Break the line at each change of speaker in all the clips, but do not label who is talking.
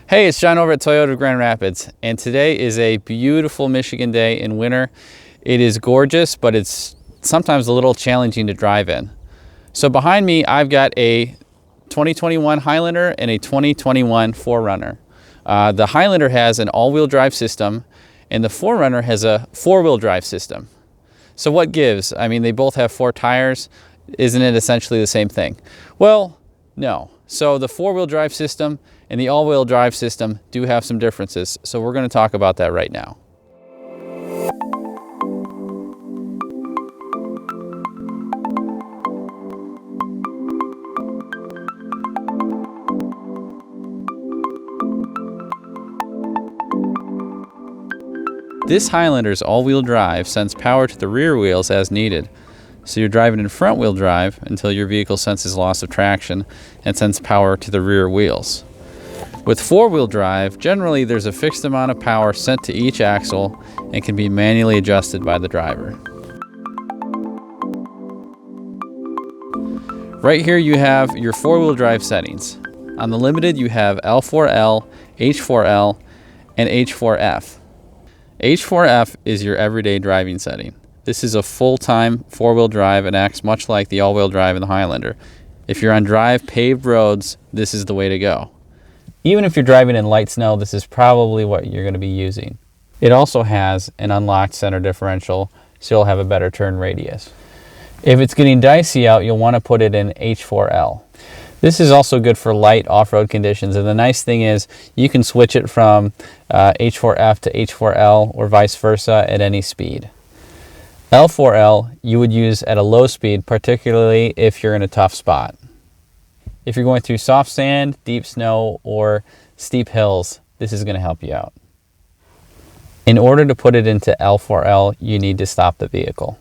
Hey, it's John over at Toyota of Grand Rapids, and today is a beautiful Michigan day in winter. It is gorgeous, but it's sometimes a little challenging to drive in. So behind me, I've got a 2021 Highlander and a 2021 4Runner. The Highlander has an all-wheel drive system, and the 4Runner has a four-wheel drive system. So what gives? I mean, they both have 4 tires. Isn't it essentially the same thing? Well, no. So the four-wheel drive system and the all-wheel drive system do have some differences. So we're going to talk about that right now. This Highlander's all-wheel drive sends power to the rear wheels as needed. So you're driving in front-wheel drive until your vehicle senses loss of traction and sends power to the rear wheels. With four-wheel drive, generally there's a fixed amount of power sent to each axle and can be manually adjusted by the driver. Right here you have your four-wheel drive settings. On the Limited you have L4L, H4L, and H4F. H4F is your everyday driving setting. This is a full-time four-wheel drive and acts much like the all-wheel drive in the Highlander. If you're on dry, paved roads, this is the way to go. Even if you're driving in light snow, this is probably what you're going to be using. It also has an unlocked center differential, so you'll have a better turn radius. If it's getting dicey out, you'll want to put it in H4L. This is also good for light off-road conditions, and the nice thing is you can switch it from H4F to H4L or vice versa at any speed. L4L you would use at a low speed, particularly if you're in a tough spot. If you're going through soft sand, deep snow, or steep hills, this is going to help you out. In order to put it into L4L, you need to stop the vehicle.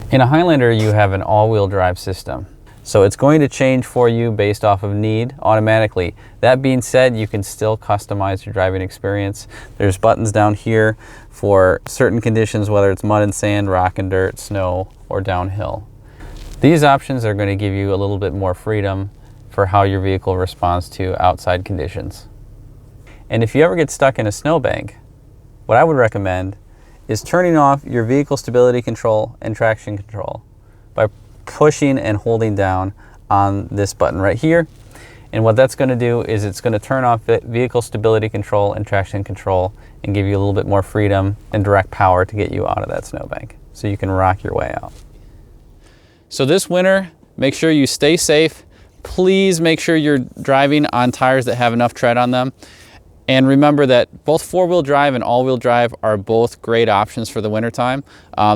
In a Highlander, you have an all-wheel drive system. So it's going to change for you based off of need automatically. That being said, you can still customize your driving experience. There's buttons down here for certain conditions, whether it's mud and sand, rock and dirt, snow, or downhill. These options are going to give you a little bit more freedom for how your vehicle responds to outside conditions. And if you ever get stuck in a snowbank, what I would recommend is turning off your vehicle stability control and traction control by pushing and holding down on this button right here. And what that's going to do is it's going to turn off vehicle stability control and traction control and give you a little bit more freedom and direct power to get you out of that snowbank so you can rock your way out. So this winter, make sure you stay safe. Please make sure you're driving on tires that have enough tread on them. And remember that both four-wheel drive and all-wheel drive are both great options for the wintertime.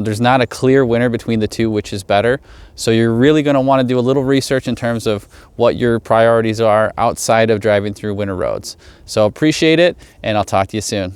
There's not a clear winner between the two, which is better. So you're really going to want to do a little research in terms of what your priorities are outside of driving through winter roads. So appreciate it, and I'll talk to you soon.